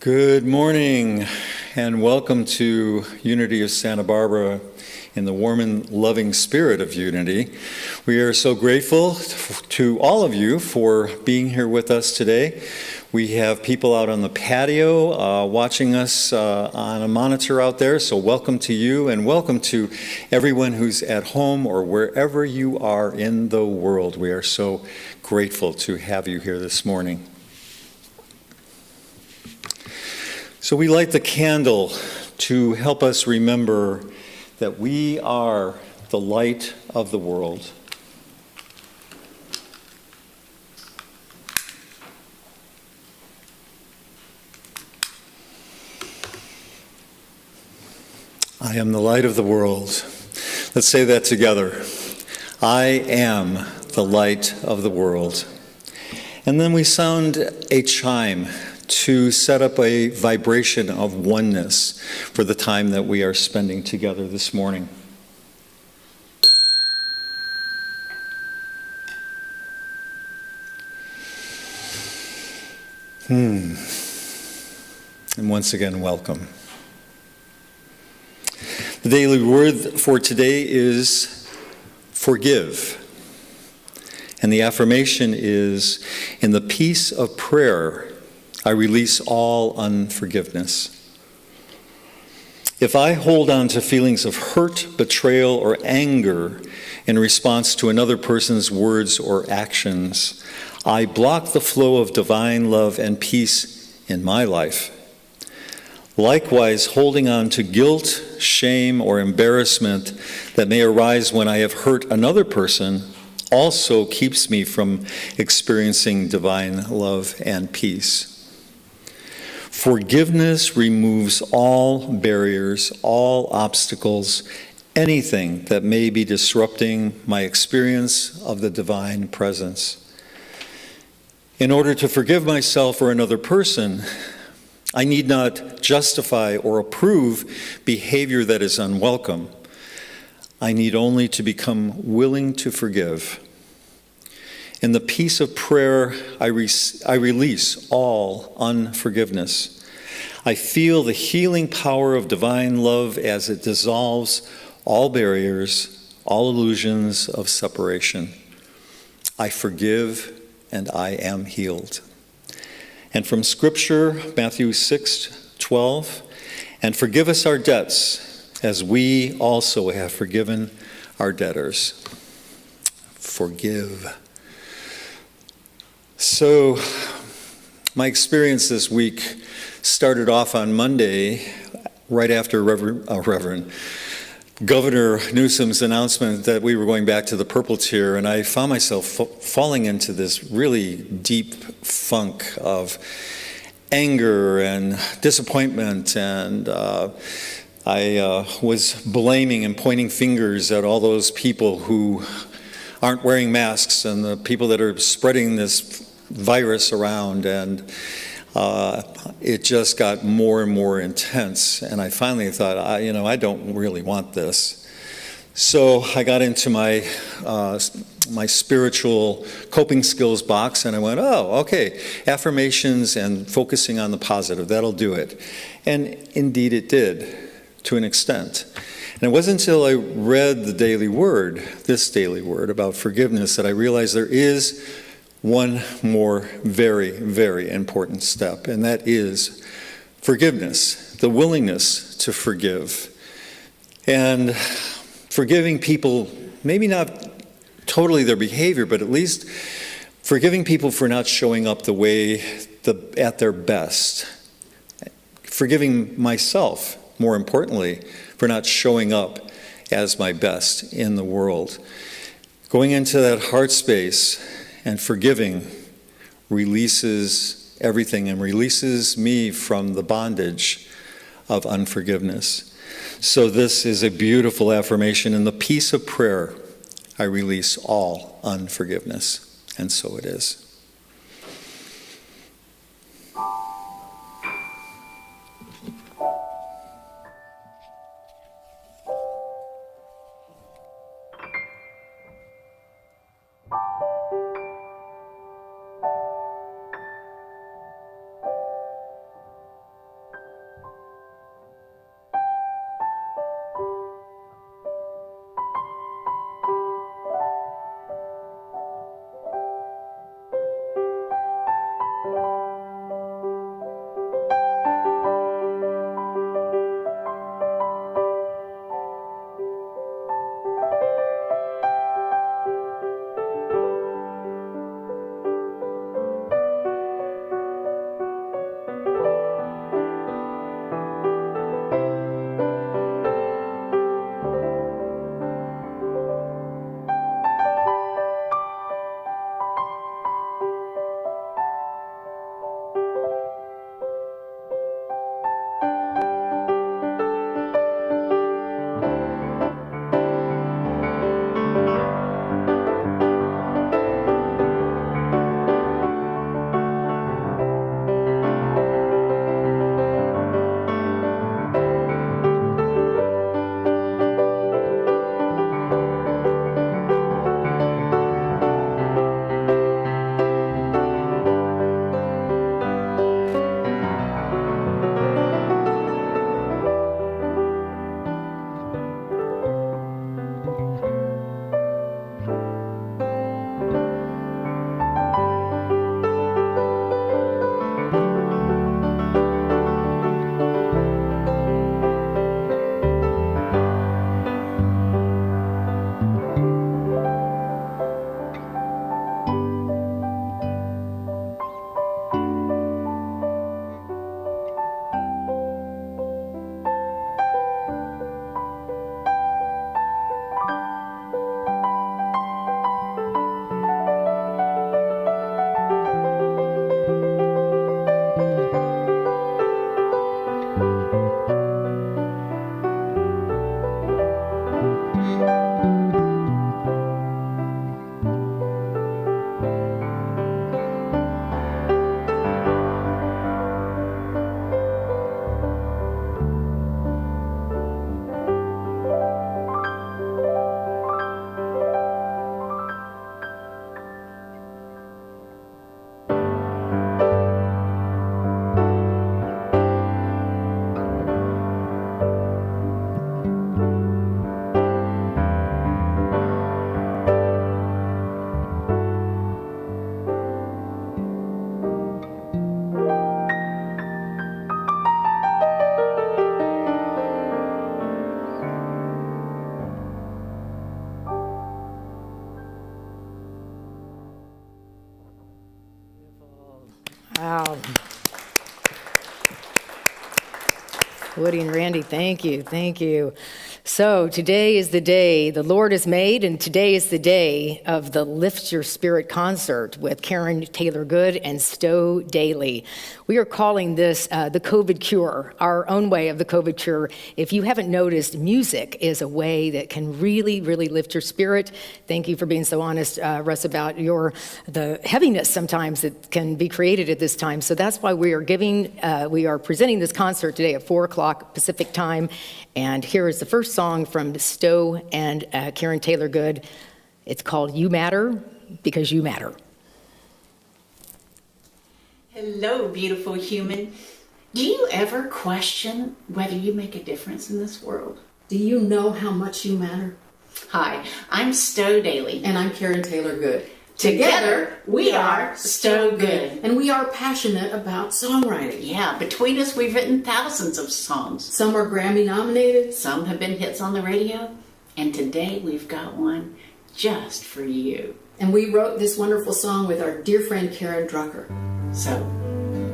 Good morning and welcome to Unity of Santa Barbara in the warm and loving spirit of unity. We are so grateful to all of you for being here with us today. We have people out on the patio watching us on a monitor out there, so welcome to you and welcome to everyone who's at home or wherever you are in the world. We are so grateful to have you here this morning. So we light the candle to help us remember that we are the light of the world. I am the light of the world. Let's say that together. I am the light of the world. And then we sound a chime to set up a vibration of oneness for the time that we are spending together this morning. And once again, welcome. The daily word for today is forgive. And the affirmation is, in the peace of prayer, I release all unforgiveness. If I hold on to feelings of hurt, betrayal, or anger in response to another person's words or actions, I block the flow of divine love and peace in my life. Likewise, holding on to guilt, shame, or embarrassment that may arise when I have hurt another person also keeps me from experiencing divine love and peace. Forgiveness removes all barriers, all obstacles, anything that may be disrupting my experience of the divine presence. In order to forgive myself or another person, I need not justify or approve behavior that is unwelcome. I need only to become willing to forgive. In the peace of prayer, I release all unforgiveness. I feel the healing power of divine love as it dissolves all barriers, all illusions of separation. I forgive and I am healed. And from Scripture, Matthew 6:12, and forgive us our debts as we also have forgiven our debtors. Forgive. So, my experience this week started off on Monday, right after Governor Newsom's announcement that we were going back to the purple tier, and I found myself falling into this really deep funk of anger and disappointment, and I was blaming and pointing fingers at all those people who aren't wearing masks and the people that are spreading this virus around, and it just got more and more intense, and I finally thought, I don't really want this. So I got into my spiritual coping skills box, and I went, okay, affirmations and focusing on the positive, that'll do it. And indeed it did, to an extent. And it wasn't until I read the daily word, this daily word about forgiveness, that I realized there is one more very, very important step, and that is forgiveness, the willingness to forgive. And forgiving people, maybe not totally their behavior, but at least forgiving people for not showing up at their best. Forgiving myself, more importantly, for not showing up as my best in the world. Going into that heart space and forgiving releases everything and releases me from the bondage of unforgiveness. So this is a beautiful affirmation. In the peace of prayer, I release all unforgiveness. And so it is. Woody and Randy, thank you, thank you. So today is the day the Lord has made, and today is the day of the Lift Your Spirit concert with Karen Taylor Good and Stowe Daly. We are calling this the COVID cure, our own way of the COVID cure. If you haven't noticed, music is a way that can really, really lift your spirit. Thank you for being so honest, Russ, about the heaviness sometimes that can be created at this time. So that's why we are presenting this concert today at 4 o'clock Pacific time. And here is the first song from Stowe and Karen Taylor Good. It's called You Matter Because You Matter. Hello, beautiful human. Do you ever question whether you make a difference in this world? Do you know how much you matter? Hi, I'm Stowe Daly. And I'm Karen Taylor Good. Together, we are Stowe Good. And we are passionate about songwriting. Yeah, between us, we've written thousands of songs. Some are Grammy nominated. Some have been hits on the radio. And today, we've got one just for you. And we wrote this wonderful song with our dear friend Karen Drucker. So,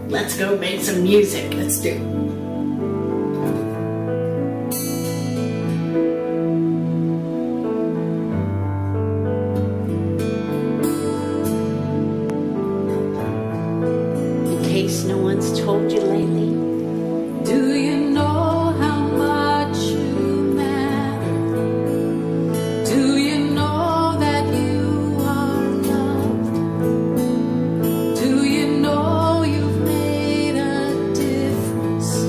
let's go make some music. Let's do it. No one's told you lately. Do you know how much you matter? Do you know that you are loved? Do you know you've made a difference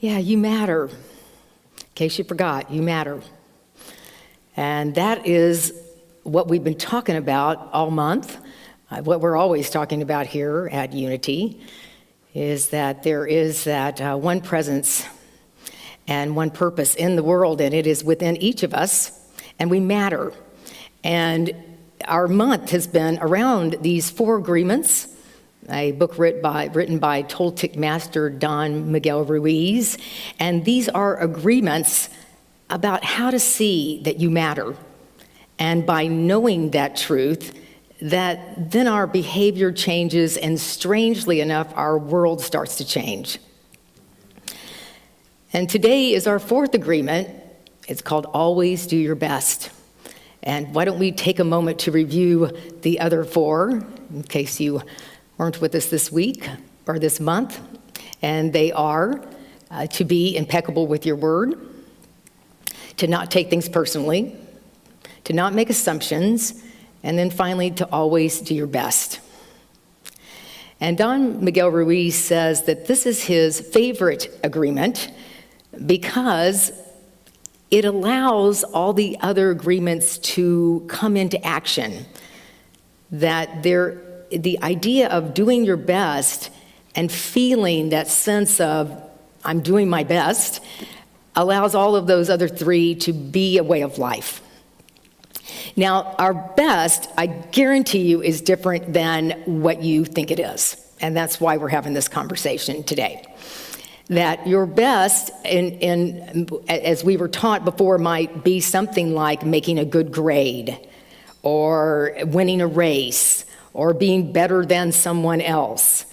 Yeah, you matter. In case you forgot, you matter. And that is what we've been talking about all month. What we're always talking about here at Unity is that there is that one presence and one purpose in the world, and it is within each of us, and we matter. And our month has been around these 4 agreements, a book written by Toltec master Don Miguel Ruiz, and these are agreements about how to see that you matter. And by knowing that truth, that then our behavior changes, and strangely enough, our world starts to change. And today is our 4th agreement. It's called Always Do Your Best. And why don't we take a moment to review the other 4, in case you weren't with us this week or this month. And they are to be impeccable with your word, to not take things personally, to not make assumptions, and then finally to always do your best. And Don Miguel Ruiz says that this is his favorite agreement because it allows all the other agreements to come into action. That the idea of doing your best and feeling that sense of I'm doing my best allows all of those other 3 to be a way of life. Now, our best, I guarantee you, is different than what you think it is. And that's why we're having this conversation today. That your best, as we were taught before, might be something like making a good grade, or winning a race, or being better than someone else,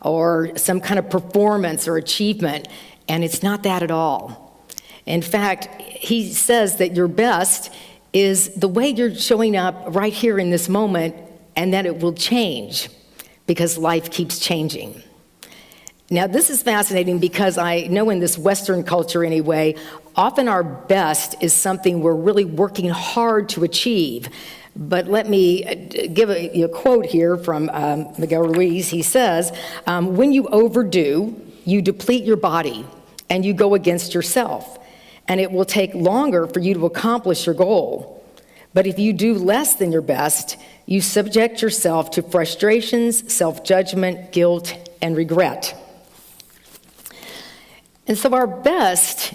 or some kind of performance or achievement. And it's not that at all. In fact, he says that your best is the way you're showing up right here in this moment, and that it will change because life keeps changing. Now, this is fascinating because I know in this Western culture anyway, often our best is something we're really working hard to achieve. But let me give a quote here from Miguel Ruiz. He says, when you overdo, you deplete your body and you go against yourself. And it will take longer for you to accomplish your goal. But if you do less than your best, you subject yourself to frustrations, self-judgment, guilt, and regret. And so our best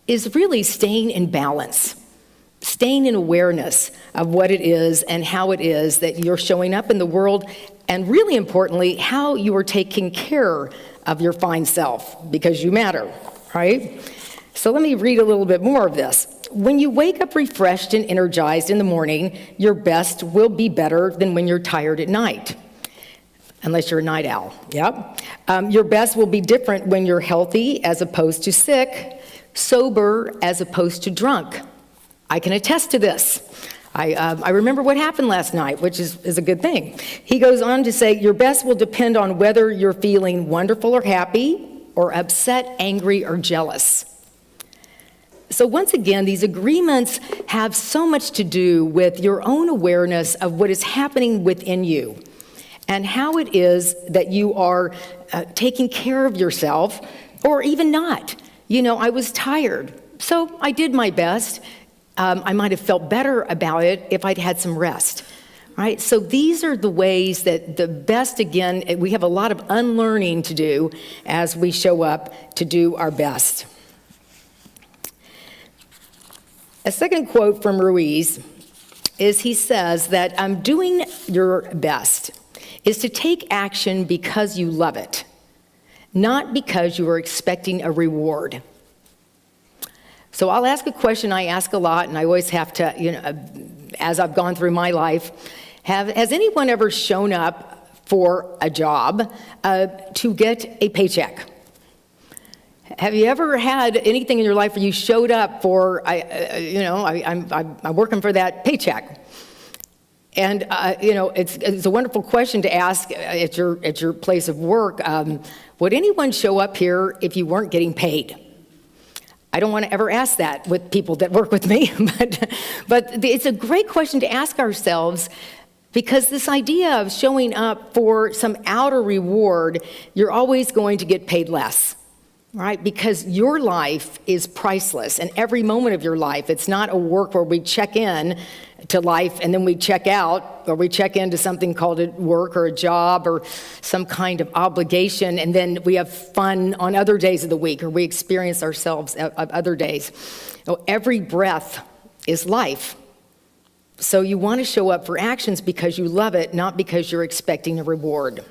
is really staying in balance, staying in awareness of what it is and how it is that you're showing up in the world, and really importantly, how you are taking care of your fine self, because you matter, right? So let me read a little bit more of this. When you wake up refreshed and energized in the morning, your best will be better than when you're tired at night. Unless you're a night owl, yep. Your best will be different when you're healthy as opposed to sick, sober as opposed to drunk. I can attest to this. I remember what happened last night, which is a good thing. He goes on to say, your best will depend on whether you're feeling wonderful or happy, or upset, angry, or jealous. So once again, these agreements have so much to do with your own awareness of what is happening within you and how it is that you are taking care of yourself, or even not. You know, I was tired, so I did my best. I might have felt better about it if I'd had some rest, right? So these are the ways that the best, again, we have a lot of unlearning to do as we show up to do our best. A second quote from Ruiz is he says that doing your best is to take action because you love it, not because you are expecting a reward. So I'll ask a question I ask a lot, and I always have to, as I've gone through my life, has anyone ever shown up for a job to get a paycheck? Have you ever had anything in your life where you showed up for, I'm working for that paycheck? And, it's a wonderful question to ask at your place of work. Would anyone show up here if you weren't getting paid? I don't want to ever ask that with people that work with me, but it's a great question to ask ourselves, because this idea of showing up for some outer reward, you're always going to get paid less. right? Because your life is priceless, and every moment of your life. It's not a work where we check in to life and then we check out, or we check into something called a work or a job or some kind of obligation, and then we have fun on other days of the week, or we experience ourselves of other days. No, every breath is life. So you want to show up for actions because you love it, not because you're expecting a reward.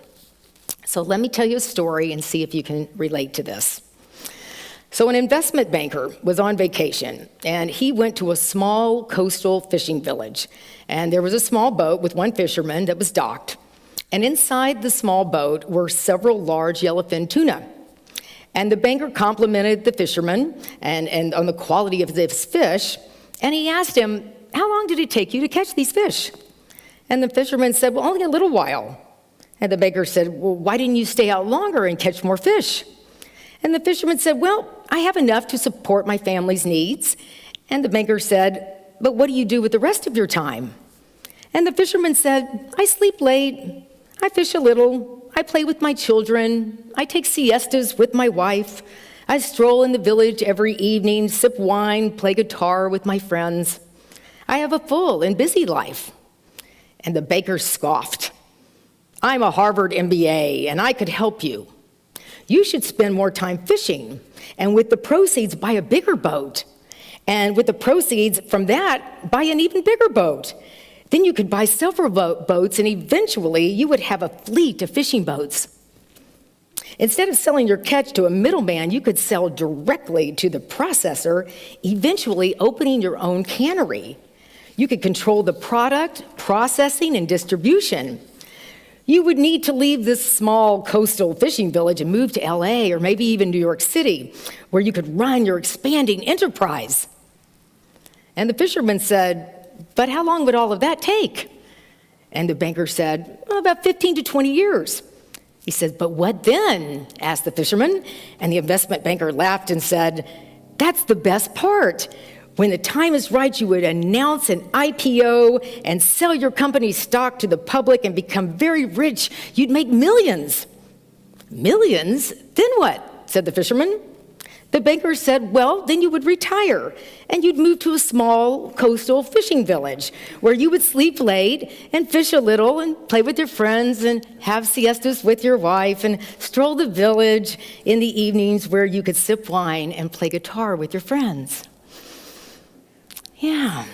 So let me tell you a story and see if you can relate to this. So an investment banker was on vacation, and he went to a small coastal fishing village. And there was a small boat with one fisherman that was docked. And inside the small boat were several large yellowfin tuna. And the banker complimented the fisherman and on the quality of this fish. And he asked him, "How long did it take you to catch these fish?" And the fisherman said, "Well, only a little while." And the banker said, "Well, why didn't you stay out longer and catch more fish?" And the fisherman said, "Well, I have enough to support my family's needs." And the banker said, "But what do you do with the rest of your time?" And the fisherman said, "I sleep late, I fish a little, I play with my children, I take siestas with my wife, I stroll in the village every evening, sip wine, play guitar with my friends. I have a full and busy life." And the banker scoffed. "I'm a Harvard MBA, and I could help you. You should spend more time fishing, and with the proceeds, buy a bigger boat. And with the proceeds from that, buy an even bigger boat. Then you could buy several boats, and eventually you would have a fleet of fishing boats. Instead of selling your catch to a middleman, you could sell directly to the processor, eventually opening your own cannery. You could control the product, processing, and distribution. You would need to leave this small coastal fishing village and move to LA or maybe even New York City, where you could run your expanding enterprise." And the fisherman said, "But how long would all of that take?" And the banker said, "Well, about 15 to 20 years. He said, "But what then?" asked the fisherman. And the investment banker laughed and said, "That's the best part. When the time is right, you would announce an IPO and sell your company's stock to the public and become very rich. You'd make millions." "Millions? Then what?" said the fisherman. The banker said, "Well, then you would retire, and you'd move to a small coastal fishing village where you would sleep late and fish a little and play with your friends and have siestas with your wife and stroll the village in the evenings where you could sip wine and play guitar with your friends." Yeah.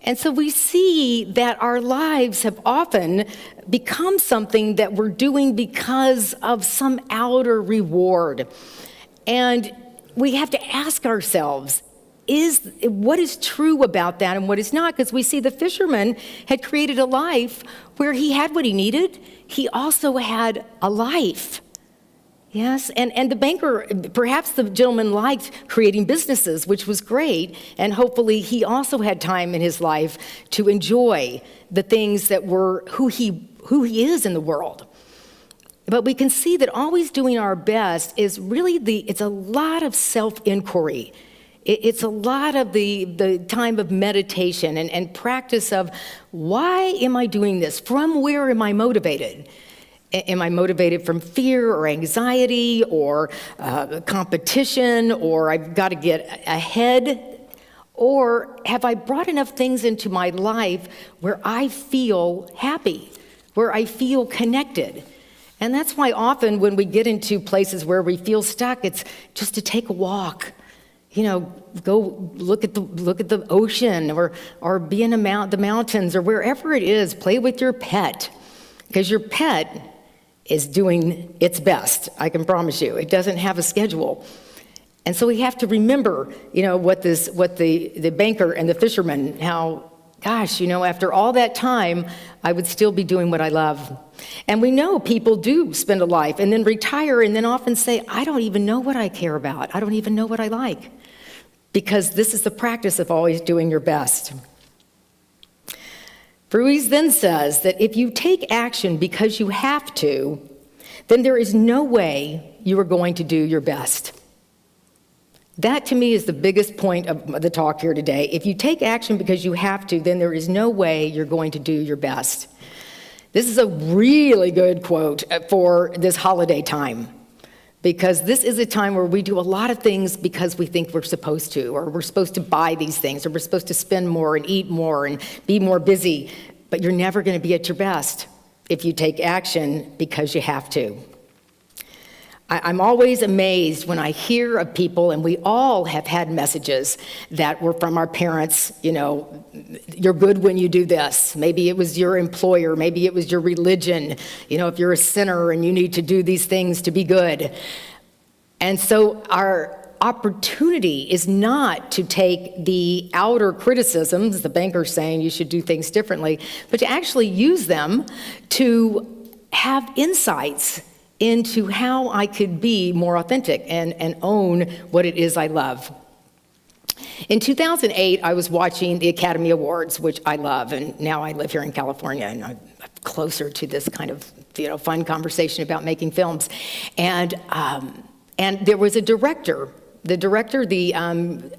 And so we see that our lives have often become something that we're doing because of some outer reward. And we have to ask ourselves, what is true about that and what is not? Because we see the fisherman had created a life where he had what he needed. He also had a life. Yes, and the banker, perhaps the gentleman liked creating businesses, which was great, and hopefully he also had time in his life to enjoy the things that were who he is in the world. But we can see that always doing our best is really it's a lot of self-inquiry. It's a lot of the time of meditation and practice of, why am I doing this? From where am I motivated? Am I motivated from fear or anxiety or competition, or I've got to get ahead? Or have I brought enough things into my life where I feel happy, where I feel connected? And that's why often when we get into places where we feel stuck, it's just to take a walk. Go look at the ocean or be in the mountains or wherever it is. Play with your pet, because your pet is doing its best, I can promise you. It doesn't have a schedule. And so we have to remember, what the banker and the fisherman, how, gosh, after all that time, I would still be doing what I love. And we know people do spend a life and then retire and then often say, I don't even know what I care about. I don't even know what I like. Because this is the practice of always doing your best. Ruiz then says that if you take action because you have to, then there is no way you are going to do your best. That to me is the biggest point of the talk here today. If you take action because you have to, then there is no way you're going to do your best. This is a really good quote for this holiday time. because this is a time where we do a lot of things because we think we're supposed to, or we're supposed to buy these things, or we're supposed to spend more and eat more and be more busy. But you're never going to be at your best if you take action because you have to. I'm always amazed when I hear of people, and we all have had messages that were from our parents, you're good when you do this. Maybe it was your employer, maybe it was your religion, if you're a sinner and you need to do these things to be good. And so our opportunity is not to take the outer criticisms, the banker's saying you should do things differently, but to actually use them to have insights into how I could be more authentic and own what it is I love. In 2008, I was watching the Academy Awards, which I love, and now I live here in California, and I'm closer to this kind of fun conversation about making films. And there was a director. The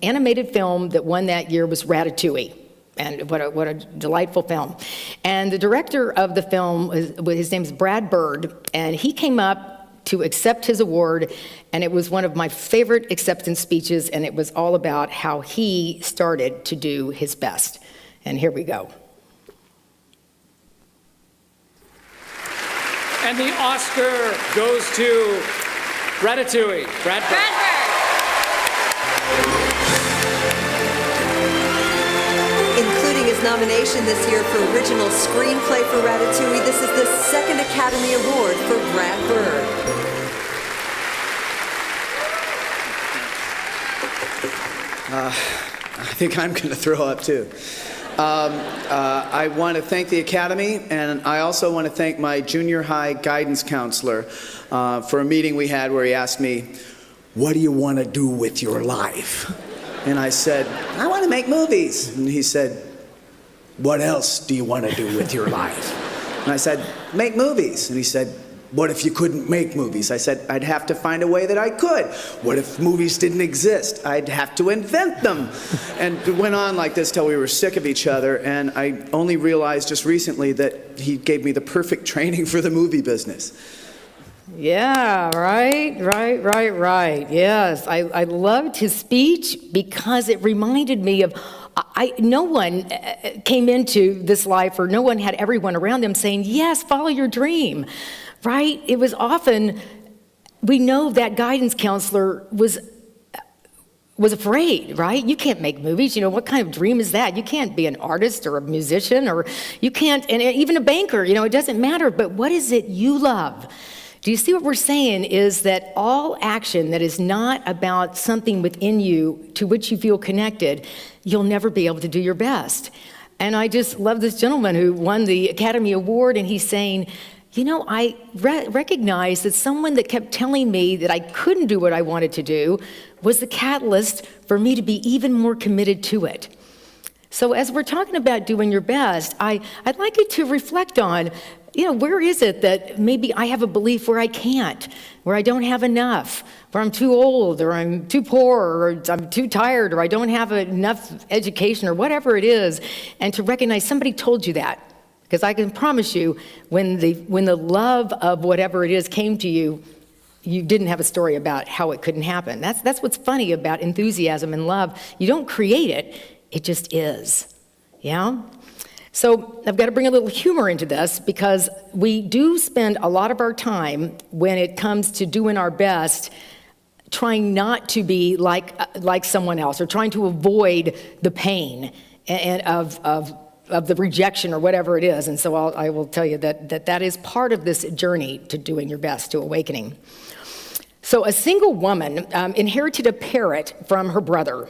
animated film that won that year was Ratatouille. And what a delightful film. And the director of the film, his name is Brad Bird, and he came up to accept his award, and it was one of my favorite acceptance speeches, and it was all about how he started to do his best. And here we go. And the Oscar goes to Ratatouille. Brad Bird. Including his nomination this year for Original Screenplay for Ratatouille, this is the second Academy Award for Brad Bird. I think I'm going to throw up too. I want to thank the Academy, and I also want to thank my junior high guidance counselor for a meeting we had where he asked me, "What do you want to do with your life?" And I said, "I want to make movies." And he said, "What else do you want to do with your life?" And I said, "Make movies." And he said, "What if you couldn't make movies?" I said, "I'd have to find a way that I could." "What if movies didn't exist?" "I'd have to invent them." And it went on like this till we were sick of each other. And I only realized just recently that he gave me the perfect training for the movie business. Yeah, right. Yes, I loved his speech because it reminded me of, no one came into this life, or no one had everyone around them saying, yes, follow your dream, right? It was often, we know that guidance counselor was afraid, right? You can't make movies. What kind of dream is that? You can't be an artist or a musician, or you can't, and even a banker, it doesn't matter. But what is it you love? Do you see what we're saying is that all action that is not about something within you to which you feel connected, you'll never be able to do your best. And I just love this gentleman who won the Academy Award, and he's saying, I recognize that someone that kept telling me that I couldn't do what I wanted to do was the catalyst for me to be even more committed to it. So as we're talking about doing your best, I'd like you to reflect on, where is it that maybe I have a belief where I can't, where I don't have enough, where I'm too old, or I'm too poor, or I'm too tired, or I don't have enough education, or whatever it is, and to recognize somebody told you that. Because I can promise you, when the love of whatever it is came to you, you didn't have a story about how it couldn't happen. That's what's funny about enthusiasm and love. You don't create it, it just is. Yeah? So I've got to bring a little humor into this, because we do spend a lot of our time when it comes to doing our best trying not to be like someone else, or trying to avoid the pain and of the rejection or whatever it is. And so I will tell you that is part of this journey to doing your best, to awakening. So a single woman inherited a parrot from her brother.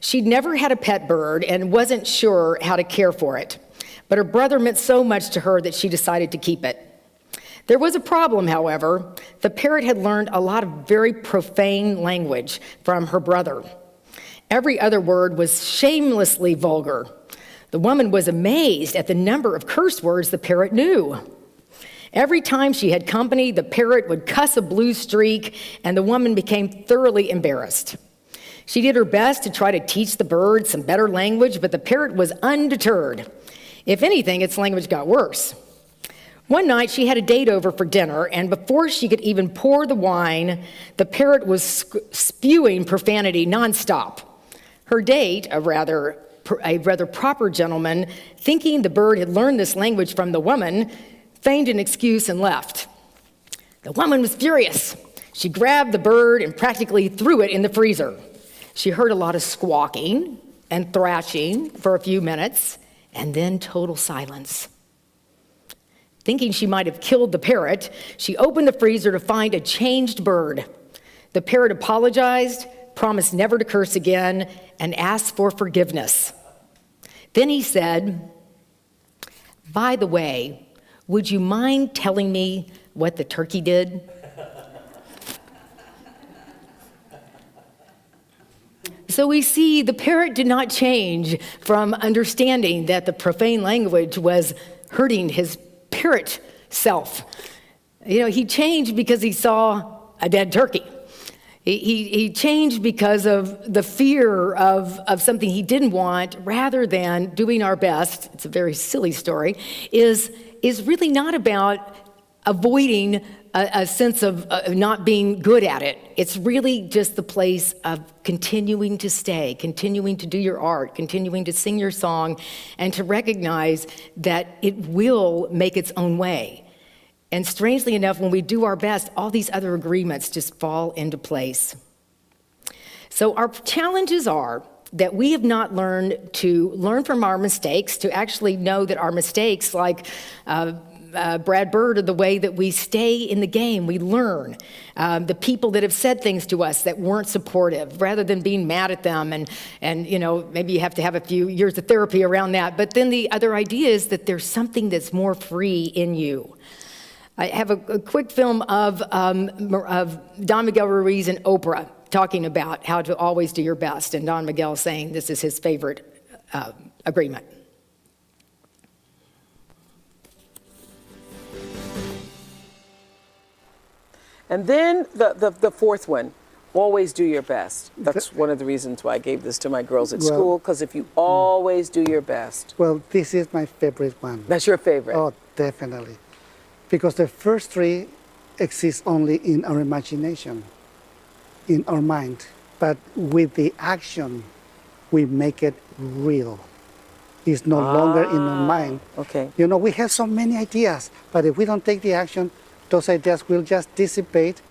She'd never had a pet bird and wasn't sure how to care for it. But her brother meant so much to her that she decided to keep it. There was a problem, however. The parrot had learned a lot of very profane language from her brother. Every other word was shamelessly vulgar. The woman was amazed at the number of curse words the parrot knew. Every time she had company, the parrot would cuss a blue streak, and the woman became thoroughly embarrassed. She did her best to try to teach the bird some better language, but the parrot was undeterred. If anything, its language got worse. One night she had a date over for dinner, and before she could even pour the wine, the parrot was spewing profanity nonstop. Her date, a rather proper gentleman, thinking the bird had learned this language from the woman, feigned an excuse and left. The woman was furious. She grabbed the bird and practically threw it in the freezer. She heard a lot of squawking and thrashing for a few minutes, and then total silence. Thinking she might have killed the parrot, she opened the freezer to find a changed bird. The parrot apologized, promised never to curse again, and asked for forgiveness. Then he said, "By the way, would you mind telling me what the turkey did?" So we see the parrot did not change from understanding that the profane language was hurting his parrot self. He changed because he saw a dead turkey. He changed because of the fear of something he didn't want, rather than doing our best. It's a very silly story, is really not about avoiding a sense of not being good at it. It's really just the place of continuing to stay, continuing to do your art, continuing to sing your song, and to recognize that it will make its own way. And strangely enough, when we do our best, all these other agreements just fall into place. So our challenges are that we have not learned to learn from our mistakes, to actually know that our mistakes, like Brad Bird, are the way that we stay in the game. We learn. The people that have said things to us that weren't supportive, rather than being mad at them, and maybe you have to have a few years of therapy around that. But then the other idea is that there's something that's more free in you. I have a quick film of Don Miguel Ruiz and Oprah talking about how to always do your best, and Don Miguel saying this is his favorite agreement. And then the fourth one, always do your best. That's one of the reasons why I gave this to my girls at school, because if you always do your best. Well, this is my favorite one. That's your favorite? Oh, definitely. Because the first three exist only in our imagination, in our mind. But with the action, we make it real. It's no longer in our mind. Okay. We have so many ideas, but if we don't take the action, those ideas will just dissipate.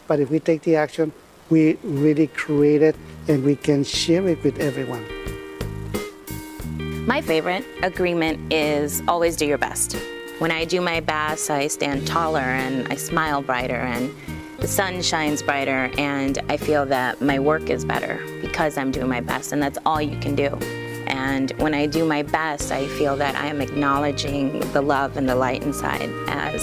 But if we take the action, we really create it and we can share it with everyone. My favorite agreement is always do your best. When I do my best, I stand taller and I smile brighter and the sun shines brighter, and I feel that my work is better because I'm doing my best, and that's all you can do. And when I do my best, I feel that I am acknowledging the love and the light inside as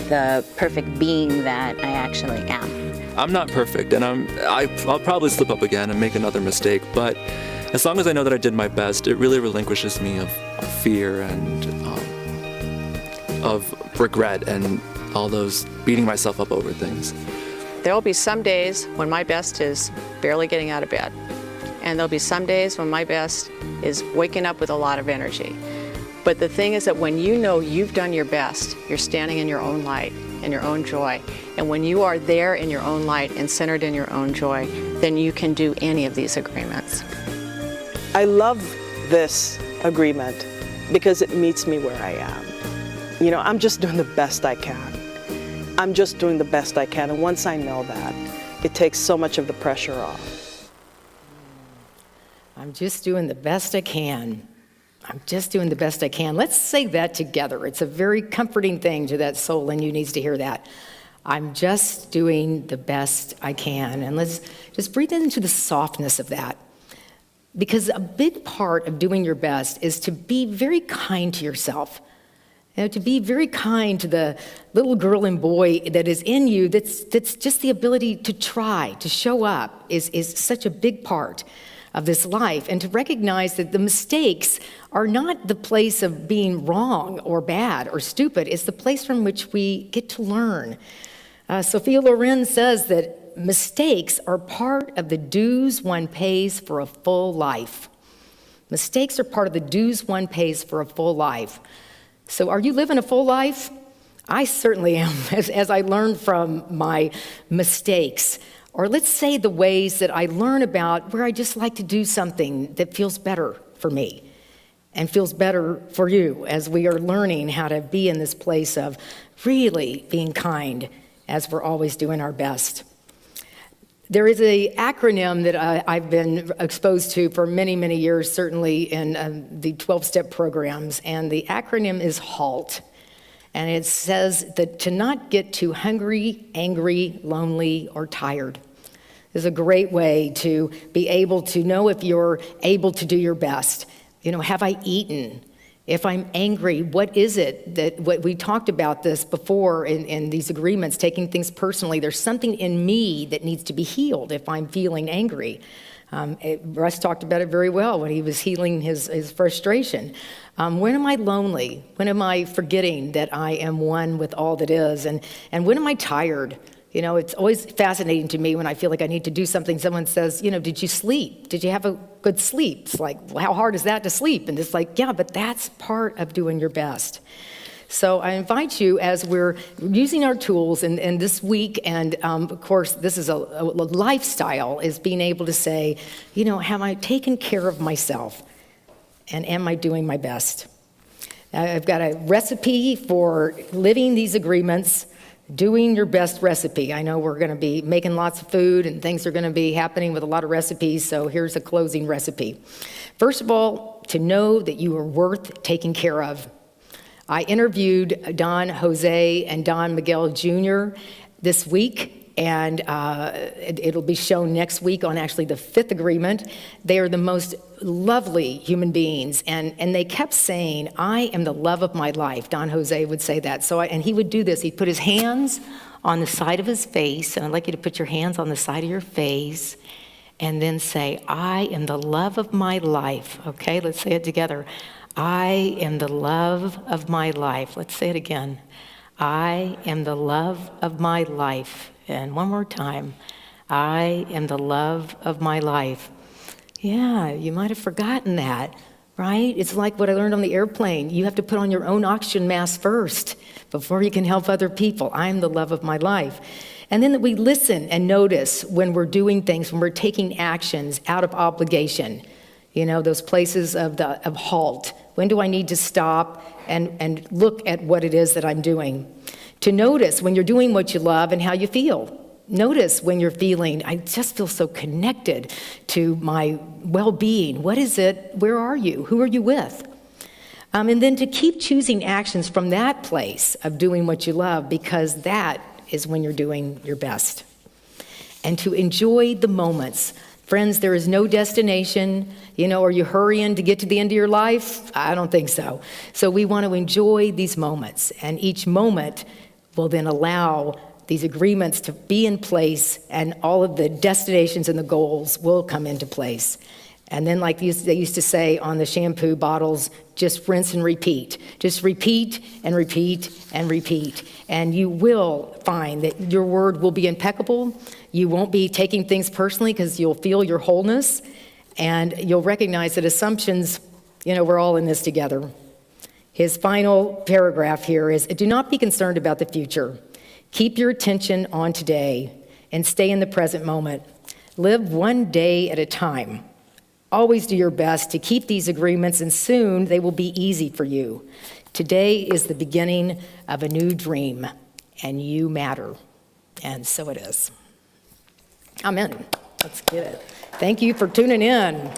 the perfect being that I actually am. I'm not perfect, and I'll probably slip up again and make another mistake, but as long as I know that I did my best, it really relinquishes me of fear and of regret and all those beating myself up over things. There'll be some days when my best is barely getting out of bed, and there'll be some days when my best is waking up with a lot of energy. But the thing is that when you know you've done your best, you're standing in your own light, in your own joy. And when you are there in your own light and centered in your own joy, then you can do any of these agreements. I love this agreement because it meets me where I am. I'm just doing the best I can. I'm just doing the best I can. And once I know that, it takes so much of the pressure off. I'm just doing the best I can. I'm just doing the best I can. Let's say that together. It's a very comforting thing to that soul, and you needs to hear that. I'm just doing the best I can. And let's just breathe into the softness of that. Because a big part of doing your best is to be very kind to yourself. To be very kind to the little girl and boy that is in you, that's just the ability to try, to show up is such a big part of this life, and to recognize that the mistakes are not the place of being wrong or bad or stupid. It's the place from which we get to learn. Sophia Loren says that mistakes are part of the dues one pays for a full life. Mistakes are part of the dues one pays for a full life. So are you living a full life? I certainly am, as I learn from my mistakes, or let's say the ways that I learn about where I just like to do something that feels better for me and feels better for you as we are learning how to be in this place of really being kind as we're always doing our best. There is an acronym that I've been exposed to for many, many years, certainly in the 12-step programs, and the acronym is HALT. And it says that to not get too hungry, angry, lonely, or tired is a great way to be able to know if you're able to do your best. Have I eaten? If I'm angry, what is it that, what we talked about this before in these agreements, taking things personally, there's something in me that needs to be healed if I'm feeling angry. Russ talked about it very well when he was healing his frustration. When am I lonely? When am I forgetting that I am one with all that is? And when am I tired? It's always fascinating to me when I feel like I need to do something. Someone says, did you sleep? Did you have a good sleep? It's like, well, how hard is that to sleep? And it's like, yeah, but that's part of doing your best. So I invite you, as we're using our tools and this week, and of course, this is a lifestyle, is being able to say, have I taken care of myself? And am I doing my best? I've got a recipe for living these agreements. Doing your best recipe. I know we're going to be making lots of food and things are going to be happening with a lot of recipes, so here's a closing recipe. First of all, to know that you are worth taking care of. I interviewed Don Jose and Don Miguel Jr. this week, and it'll be shown next week on actually the 5th agreement. They are the most lovely human beings, and they kept saying, I am the love of my life. Don Jose would say that. And he would do this. He'd put his hands on the side of his face, and I'd like you to put your hands on the side of your face, and then say, I am the love of my life. Okay, let's say it together. I am the love of my life. Let's say it again. I am the love of my life. And one more time. I am the love of my life. Yeah, you might have forgotten that, right? It's like what I learned on the airplane. You have to put on your own oxygen mask first before you can help other people. I'm the love of my life. And then that we listen and notice when we're doing things, when we're taking actions out of obligation. Those places of halt. When do I need to stop and look at what it is that I'm doing? To notice when you're doing what you love and how you feel. Notice when you're feeling, I just feel so connected to my well-being. What is it? Where are you? Who are you with? And then to keep choosing actions from that place of doing what you love, because that is when you're doing your best. And to enjoy the moments. Friends, there is no destination. Are you hurrying to get to the end of your life? I don't think so. So we want to enjoy these moments, and each moment will then allow these agreements to be in place, and all of the destinations and the goals will come into place. And then, like they used to say on the shampoo bottles, just rinse and repeat. Just repeat and repeat and repeat. And you will find that your word will be impeccable. You won't be taking things personally because you'll feel your wholeness. And you'll recognize that assumptions, we're all in this together. His final paragraph here is, do not be concerned about the future. Keep your attention on today and stay in the present moment. Live one day at a time. Always do your best to keep these agreements, and soon they will be easy for you. Today is the beginning of a new dream, and you matter. And so it is. Amen. Let's get it. Thank you for tuning in.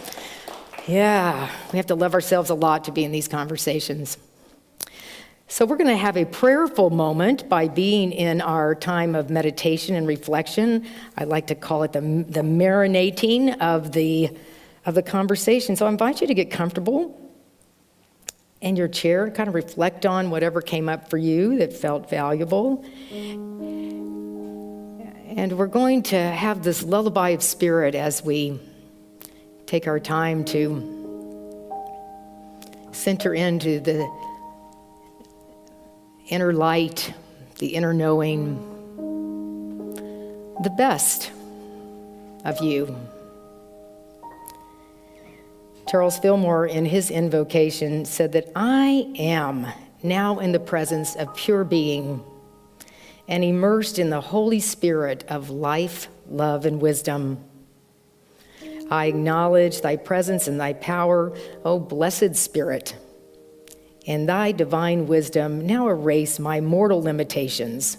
Yeah, we have to love ourselves a lot to be in these conversations. So we're going to have a prayerful moment by being in our time of meditation and reflection. I like to call it the marinating of the conversation. So I invite you to get comfortable in your chair, kind of reflect on whatever came up for you that felt valuable. And we're going to have this lullaby of spirit as we take our time to center into the inner light, the inner knowing, the best of you. Charles Fillmore, in his invocation, said that I am now in the presence of pure being, and immersed in the Holy Spirit of life, love, and wisdom. I acknowledge thy presence and thy power, O blessed Spirit. In thy divine wisdom, now erase my mortal limitations,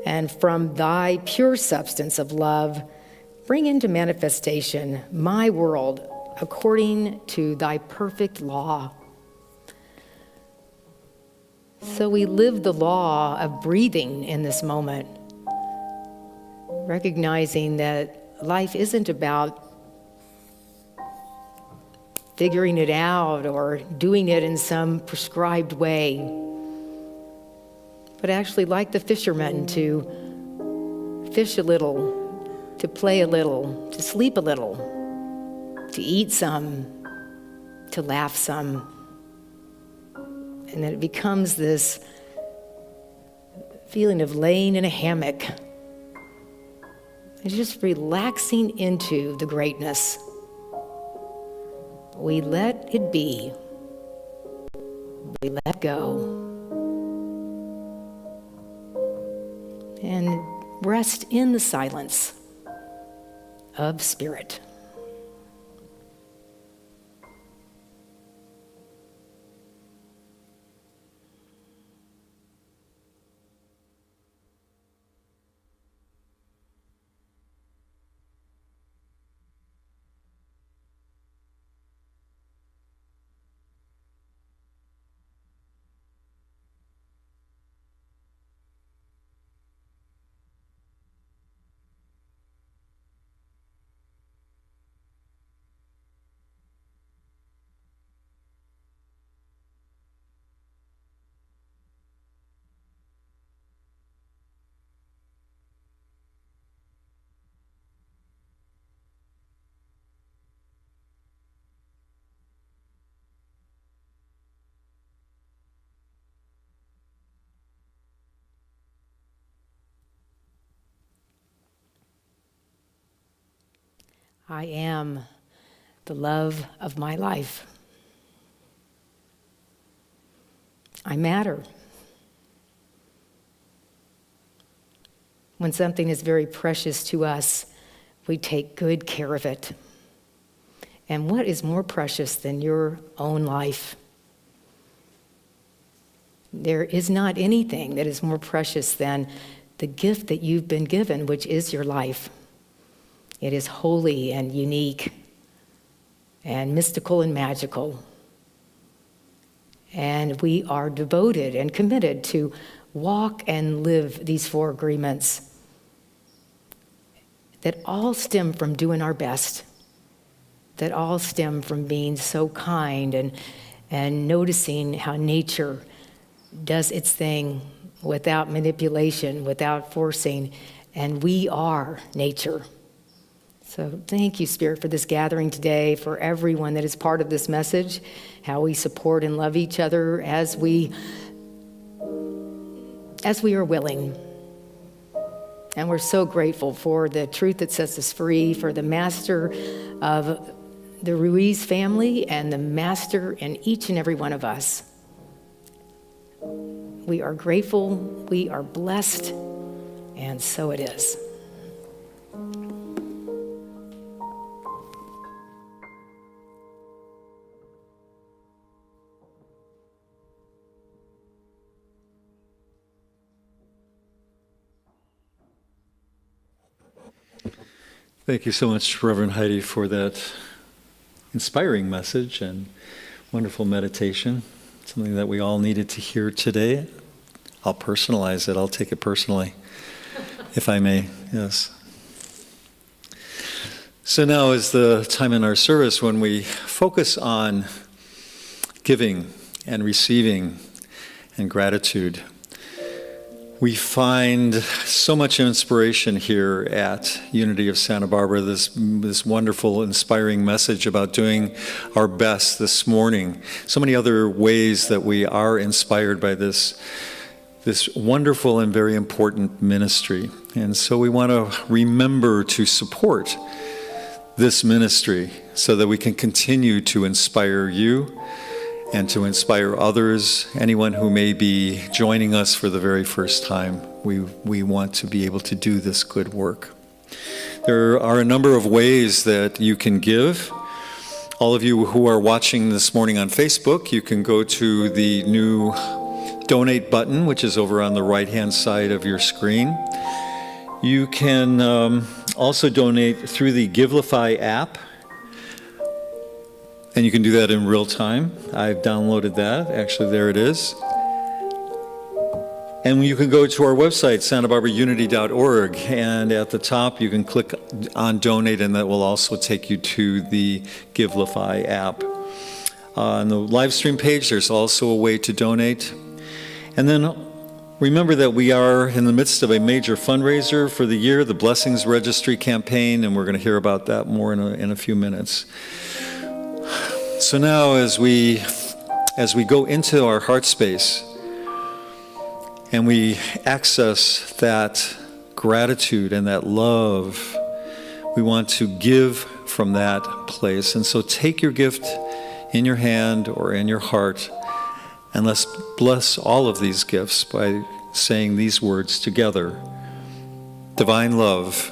and from thy pure substance of love, bring into manifestation my world according to thy perfect law. So we live the law of breathing in this moment, recognizing that life isn't about figuring it out or doing it in some prescribed way, but actually like the fishermen, to fish a little, to play a little, to sleep a little, to eat some, to laugh some. And then it becomes this feeling of laying in a hammock and just relaxing into the greatness. We let it be. We let go. And rest in the silence of spirit. I am the love of my life. I matter. When something is very precious to us, we take good care of it. And what is more precious than your own life? There is not anything that is more precious than the gift that you've been given, which is your life. It is holy and unique and mystical and magical. And we are devoted and committed to walk and live these 4 agreements that all stem from doing our best, that all stem from being so kind and noticing how nature does its thing without manipulation, without forcing, and we are nature. So thank you, Spirit, for this gathering today, for everyone that is part of this message, how we support and love each other as we are willing. And we're so grateful for the truth that sets us free, for the master of the Ruiz family and the master in each and every one of us. We are grateful, we are blessed, and so it is. Thank you so much, Reverend Heidi, for that inspiring message and wonderful meditation. Something that we all needed to hear today. I'll personalize it. I'll take it personally, if I may. Yes. So now is the time in our service when we focus on giving and receiving and gratitude. We find so much inspiration here at Unity of Santa Barbara, this wonderful, inspiring message about doing our best this morning. So many other ways that we are inspired by this wonderful and very important ministry. And so we want to remember to support this ministry so that we can continue to inspire you and to inspire others, anyone who may be joining us for the very first time. We want to be able to do this good work. There are a number of ways that you can give. All of you who are watching this morning on Facebook, you can go to the new donate button, which is over on the right-hand side of your screen. You can also donate through the Givelify app, and you can do that in real time. I've downloaded that. Actually, there it is. And you can go to our website, santabarbaraunity.org, and at the top you can click on Donate, and that will also take you to the Givelify app. On the live stream page, there's also a way to donate. And then remember that we are in the midst of a major fundraiser for the year, the Blessings Registry campaign, and we're going to hear about that more in a few minutes. So now as we go into our heart space and we access that gratitude and that love, we want to give from that place. And so take your gift in your hand or in your heart, and let's bless all of these gifts by saying these words together. Divine love,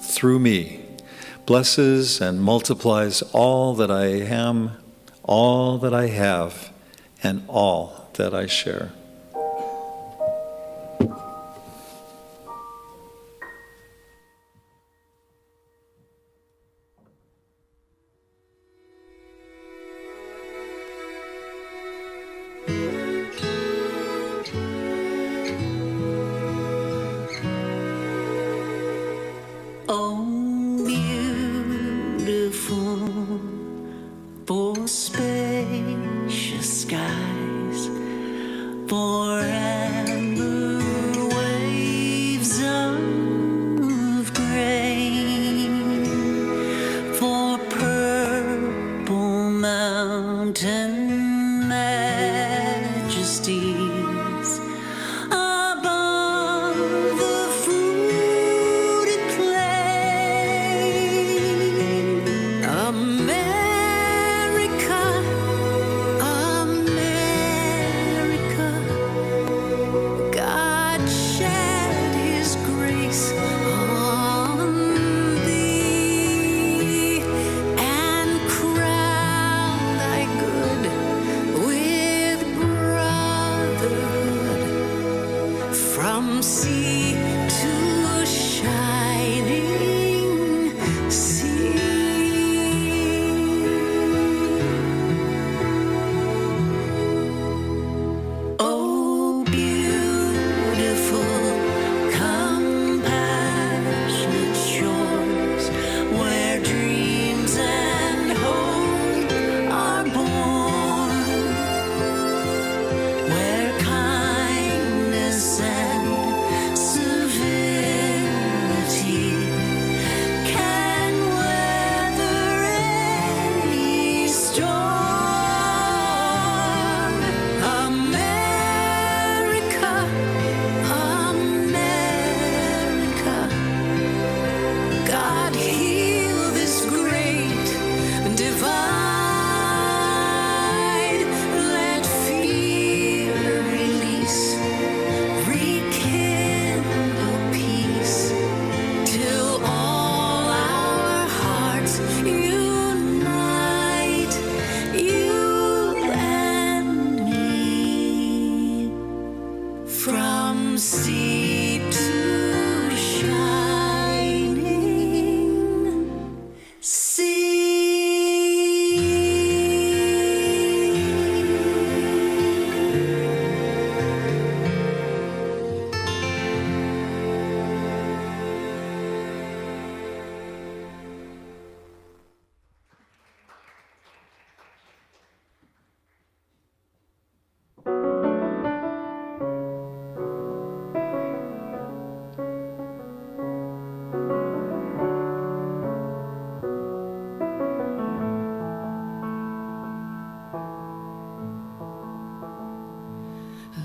through me, blesses and multiplies all that I am, all that I have, and all that I share.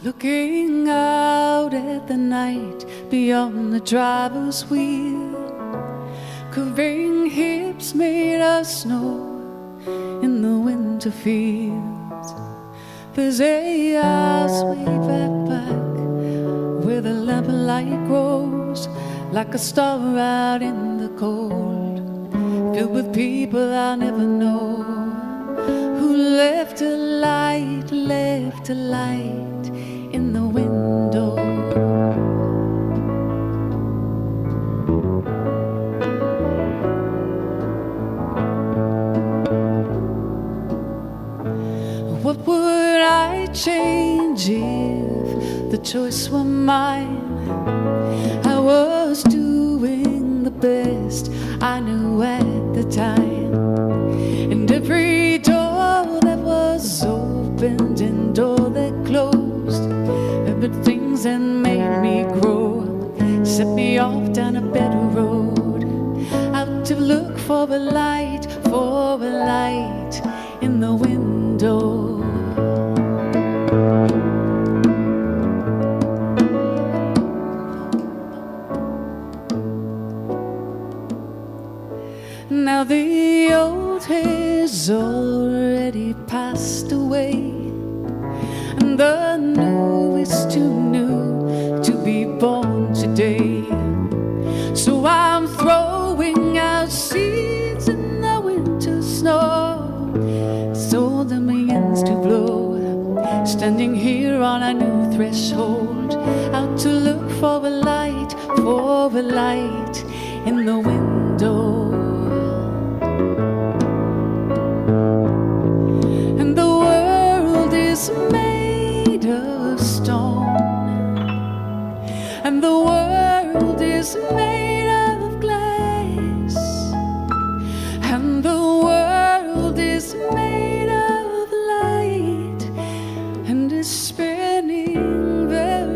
Looking out at the night beyond the driver's wheel, quivering hips made of snow in the winter fields. There's a house way back where the lamplight grows like a star out in the cold, filled with people I'll never know, who left a light in the window. What would I change if the choice were mine? I was doing the best I knew at the time, and every door that was opened and door that closed, but things that made me grow set me off down a better road, out to look for a light in the window. Now the old has already passed away, and the new is too new to be born today. So I'm throwing out seeds in the winter snow, so the winds to blow, standing here on a new threshold, out to look for a light in the window. And the world is made of stone, and the world is made of glass, and the world is made of light, and it's spinning very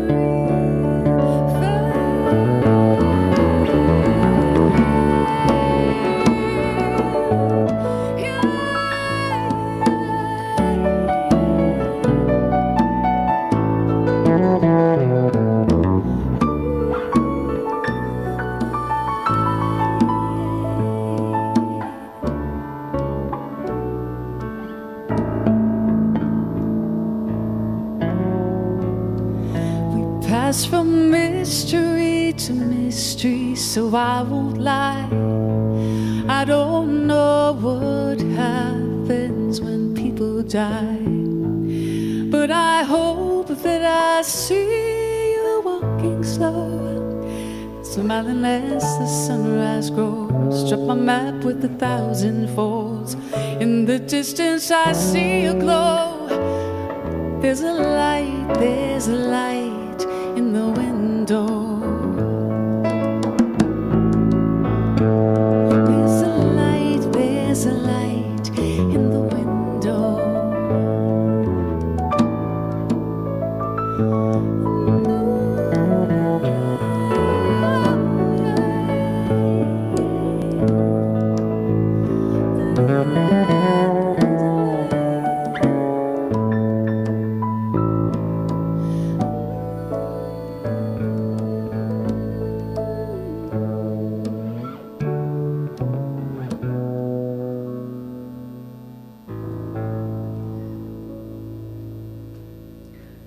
from mystery to mystery, so I won't lie. I don't know what happens when people die, but I hope that I see you walking slow, smiling as the sunrise grows. Struck my map with 1,000 folds. In the distance I see a glow. There's a light in the window. There's a light in the window.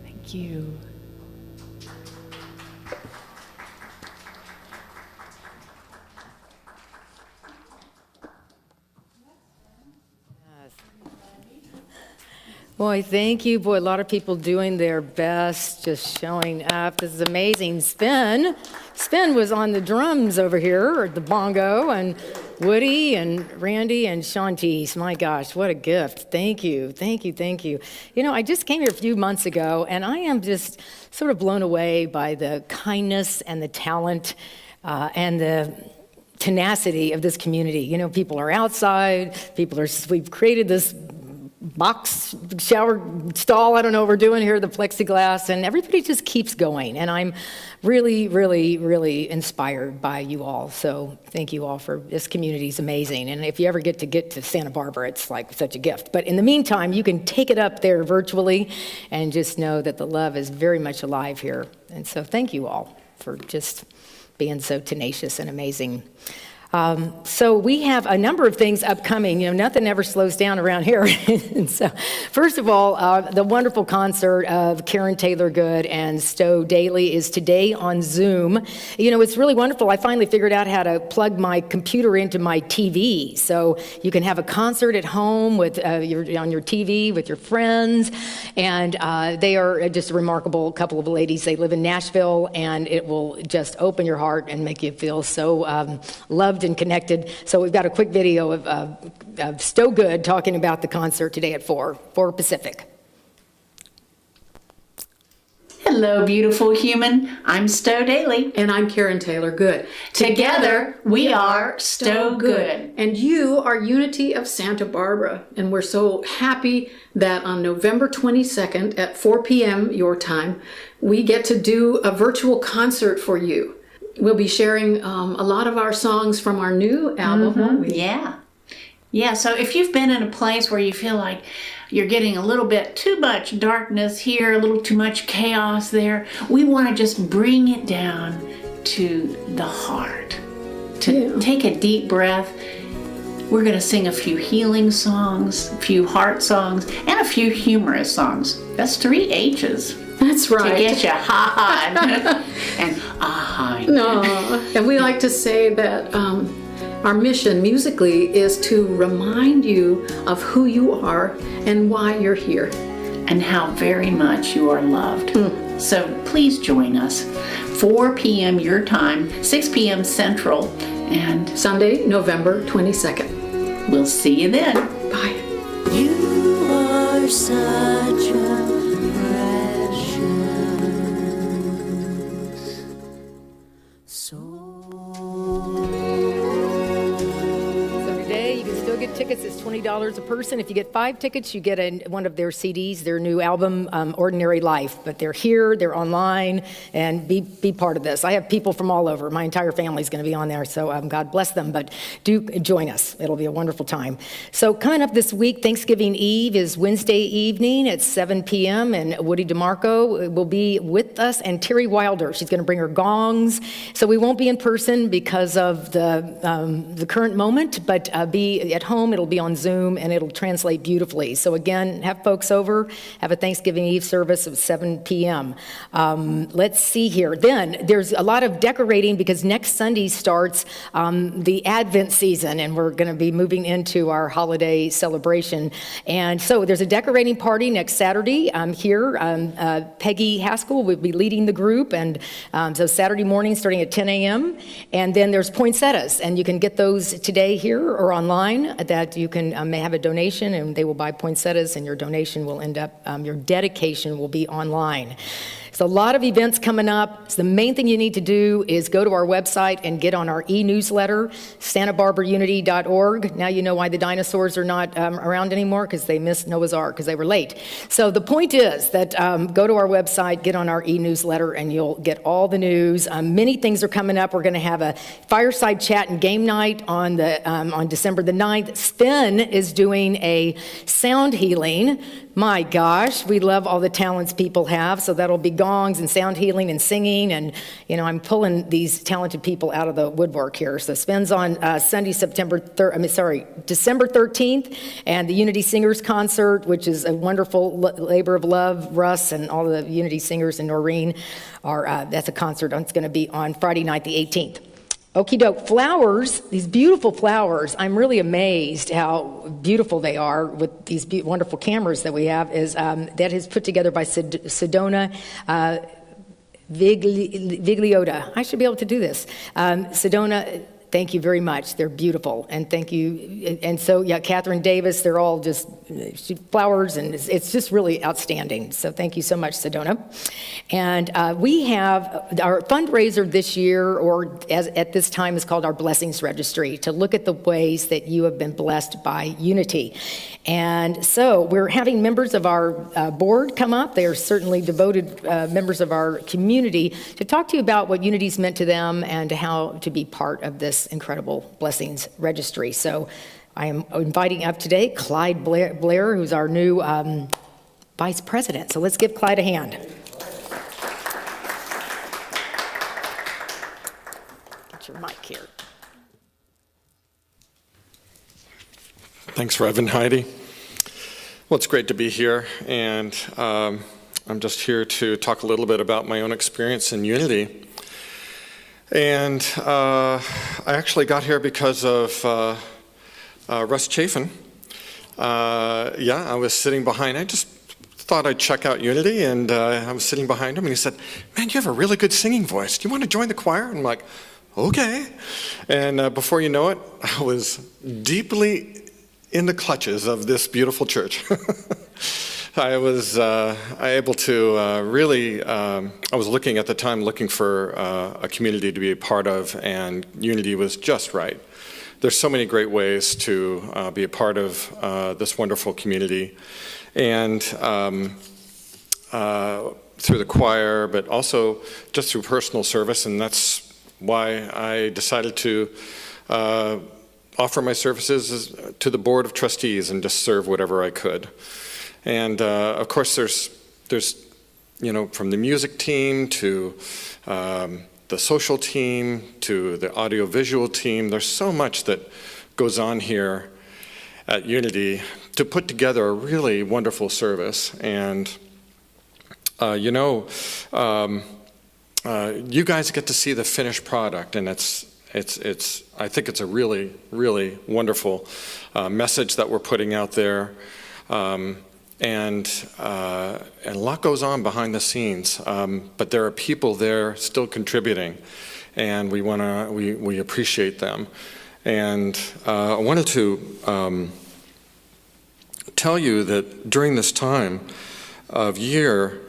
Thank you. Boy, thank you. Boy, a lot of people doing their best, just showing up. This is amazing. Spin was on the drums over here, or the bongo, and Woody and Randy and Shantice. My gosh, what a gift. Thank you. You know, I just came here a few months ago, and I am just sort of blown away by the kindness and the talent and the tenacity of this community. You know, people are outside, we've created this box shower stall, I don't know what we're doing here, the plexiglass, and everybody just keeps going. And I'm really, really, really inspired by you all. So thank you all for this community is amazing. And if you ever get to Santa Barbara, it's like such a gift. But in the meantime, you can take it up there virtually and just know that the love is very much alive here. And so thank you all for just being so tenacious and amazing. So we have a number of things upcoming. Nothing ever slows down around here. And so, first of all, the wonderful concert of Karen Taylor Good and Stowe Daly is today on Zoom. It's really wonderful. I finally figured out how to plug my computer into my TV, so you can have a concert at home with on your TV with your friends. And they are just a remarkable couple of ladies. They live in Nashville, and it will just open your heart and make you feel so loved and connected. So we've got a quick video of Stowe Good talking about the concert today at 4 Pacific. Hello, beautiful human. I'm Stowe Daly. And I'm Karen Taylor Good. Together, we are Stowe Good. And you are Unity of Santa Barbara. And we're so happy that on November 22nd at 4 p.m. your time, we get to do a virtual concert for you. We'll be sharing a lot of our songs from our new album, won't we? Yeah, so if you've been in a place where you feel like you're getting a little bit too much darkness here, a little too much chaos there, we want to just bring it down to the heart. Take a deep breath. We're going to sing a few healing songs, a few heart songs, and a few humorous songs. That's 3 H's. That's right. To get you ha-ha and ah-ha. No, and we like to say that our mission musically is to remind you of who you are and why you're here. And how very much you are loved. So please join us. 4 p.m. your time, 6 p.m. Central, and Sunday, November 22nd. We'll see you then. Bye. You are such a tickets is $20 a person. If you get 5 tickets, you get one of their CDs, their new album, Ordinary Life. But they're here, they're online, and be part of this. I have people from all over. My entire family's going to be on there, so God bless them. But do join us. It'll be a wonderful time. So coming up this week, Thanksgiving Eve is Wednesday evening at 7 p.m., and Woody DeMarco will be with us, and Terry Wilder. She's going to bring her gongs. So we won't be in person because of the current moment, but be at home. It'll be on Zoom, and it'll translate beautifully. So again, have folks over, have a Thanksgiving Eve service at 7 p.m. Let's see here. Then there's a lot of decorating because next Sunday starts the Advent season, and we're going to be moving into our holiday celebration. And so there's a decorating party next Saturday here. Peggy Haskell will be leading the group, and so Saturday morning starting at 10 a.m. And then there's poinsettias, and you can get those today here or online. That you can may have a donation, and they will buy poinsettias, and your donation will end up, your dedication will be online. So a lot of events coming up. So the main thing you need to do is go to our website and get on our e-newsletter, santabarbaraunity.org. Now you know why the dinosaurs are not around anymore, because they missed Noah's Ark because they were late. So the point is that go to our website, get on our e-newsletter, and you'll get all the news. Many things are coming up. We're going to have a fireside chat and game night on December the 9th. Sven is doing a sound healing. My gosh, we love all the talents people have. So that'll be gongs and sound healing and singing. And, I'm pulling these talented people out of the woodwork here. So Sven's on Sunday, December 13th. And the Unity Singers Concert, which is a wonderful labor of love. Russ and all the Unity Singers and Noreen that's a concert. It's going to be on Friday night, the 18th. Okie doke. Flowers, these beautiful flowers, I'm really amazed how beautiful they are with these wonderful cameras that we have, that is put together by Sedona Vigliota. I should be able to do this. Sedona, thank you very much. They're beautiful, and thank you. And so, yeah, Catherine Davis, they're all just flowers, and it's just really outstanding. So thank you so much, Sedona. And we have our fundraiser this year, or at this time, is called our Blessings Registry, to look at the ways that you have been blessed by Unity. And so we're having members of our board come up. They are certainly devoted members of our community to talk to you about what Unity's meant to them and how to be part of this incredible Blessings Registry. So I am inviting up today Clyde Blair, who's our new vice president. So let's give Clyde a hand. Get your mic here. Thanks, Reverend Heidi. Well, it's great to be here, and I'm just here to talk a little bit about my own experience in Unity. And I actually got here because of Russ Chafin. I was sitting behind, I just thought I'd check out Unity, and I was sitting behind him, and he said, "Man, you have a really good singing voice. Do you want to join the choir?" And I'm like, "Okay." And before you know it, I was deeply in the clutches of this beautiful church. I was able to really, I was looking at the time, looking for a community to be a part of, and Unity was just right. There's so many great ways to be a part of this wonderful community. And through the choir, but also just through personal service, and that's why I decided to offer my services to the board of trustees and just serve whatever I could. And of course, there's from the music team to the social team to the audiovisual team, there's so much that goes on here at Unity to put together a really wonderful service. And you guys get to see the finished product, and I think it's a really, really wonderful message that we're putting out there. And a lot goes on behind the scenes, but there are people there still contributing, and we appreciate them. And I wanted to tell you that during this time of year,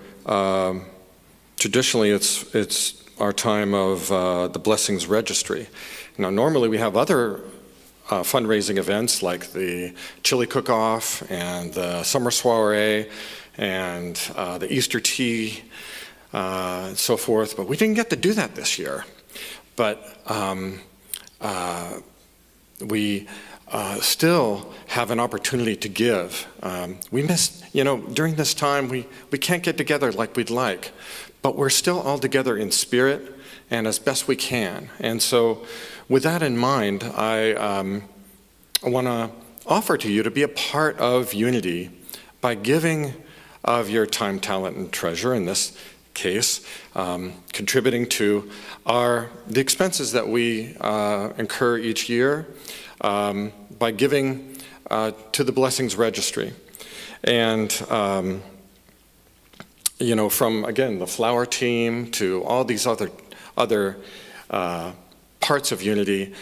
traditionally it's our time of the Blessings Registry. Now, normally we have other fundraising events like the chili cook-off and the summer soiree and the Easter tea and so forth, but we didn't get to do that this year. But we still have an opportunity to give. We miss, during this time, we can't get together like we'd like, but we're still all together in spirit and as best we can. And so with that in mind, I want to offer to you to be a part of Unity by giving of your time, talent, and treasure, in this case, contributing to the expenses that we incur each year by giving to the Blessings Registry. And from, again, the flower team to all these other parts of Unity,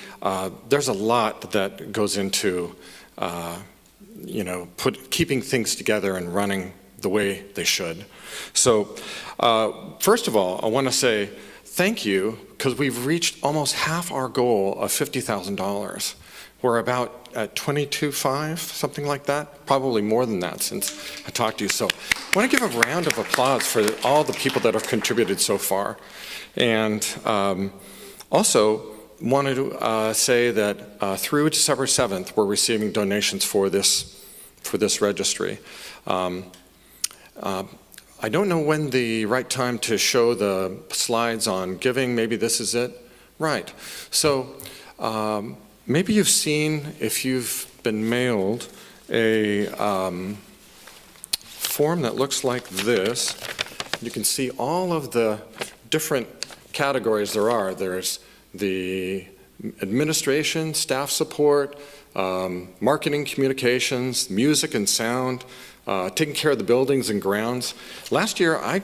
there's a lot that goes into keeping things together and running the way they should. So first of all, I want to say thank you, because we've reached almost half our goal of $50,000. We're about at 22.5, something like that, probably more than that since I talked to you. So I want to give a round of applause for all the people that have contributed so far. And also wanted to say that through December 7th, we're receiving donations for this registry. I don't know when the right time to show the slides on giving. Maybe this is it. Right. So maybe you've seen, if you've been mailed, a form that looks like this. You can see all of the different categories there are. There's the administration, staff support, marketing, communications, music and sound, taking care of the buildings and grounds. Last year, I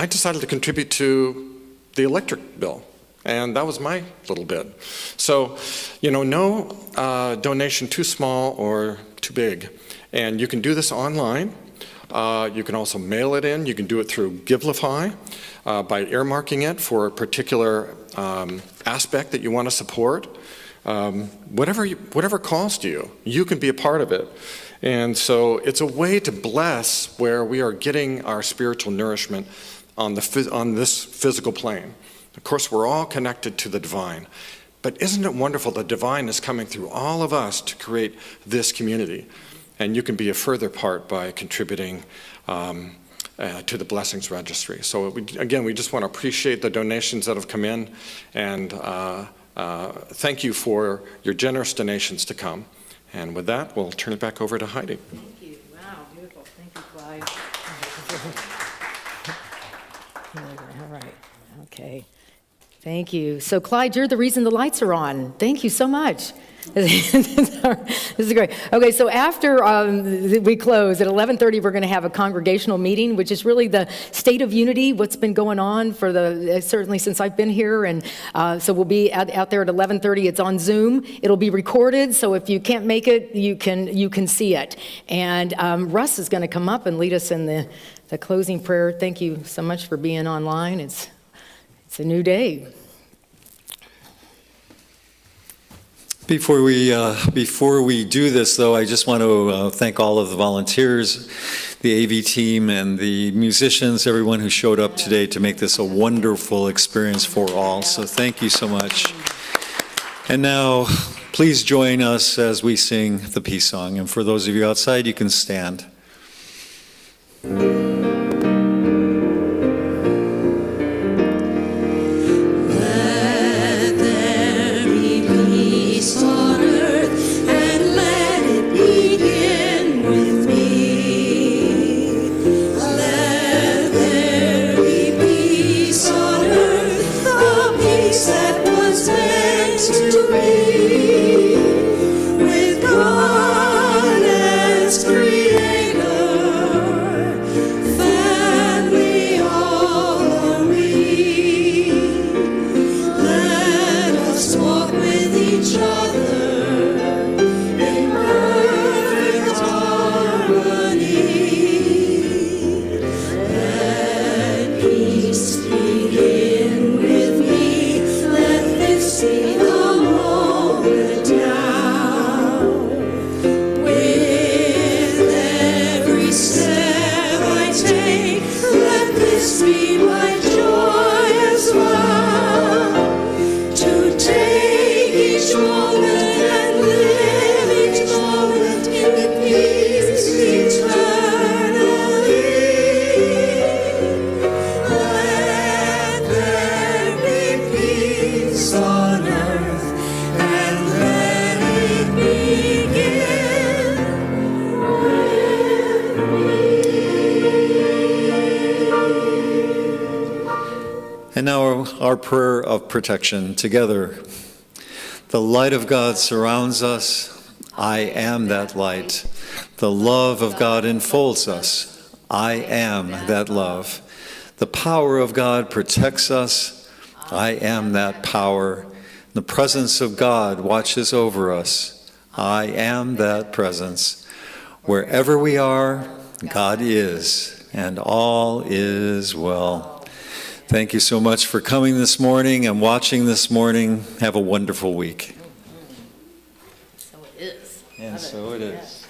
decided to contribute to the electric bill, and that was my little bit. So, no donation too small or too big. And you can do this online. You can also mail it in. You can do it through Givelify by earmarking it for a particular aspect that you want to support. Whatever calls to you, you can be a part of it. And so it's a way to bless where we are getting our spiritual nourishment on this physical plane. Of course, we're all connected to the divine. But isn't it wonderful the divine is coming through all of us to create this community? And you can be a further part by contributing to the Blessings Registry. So again, we just want to appreciate the donations that have come in, and thank you for your generous donations to come. And with that, we'll turn it back over to Heidi. Thank you. Wow, beautiful. Thank you, Clyde. All right. Okay. Thank you. So, Clyde, you're the reason the lights are on. Thank you so much. This is great. Okay, so after we close at 11:30, we're going to have a congregational meeting, which is really the state of unity, what's been going on for certainly since I've been here. And so we'll be out there at 11:30. It's on Zoom. It'll be recorded, so if you can't make it, you can see it. And Russ is going to come up and lead us in the closing prayer. Thank you so much for being online. It's a new day. Before we do this, though, I just want to thank all of the volunteers, the AV team, and the musicians, everyone who showed up today to make this a wonderful experience for all. So thank you so much. And now, please join us as we sing the peace song. And for those of you outside, you can stand. And now our prayer of protection together. The light of God surrounds us. I am that light. The love of God enfolds us. I am that love. The power of God protects us. I am that power. The presence of God watches over us. I am that presence. Wherever we are, God is, and all is well. Thank you so much for coming this morning and watching this morning. Have a wonderful week. So it is. And so it is.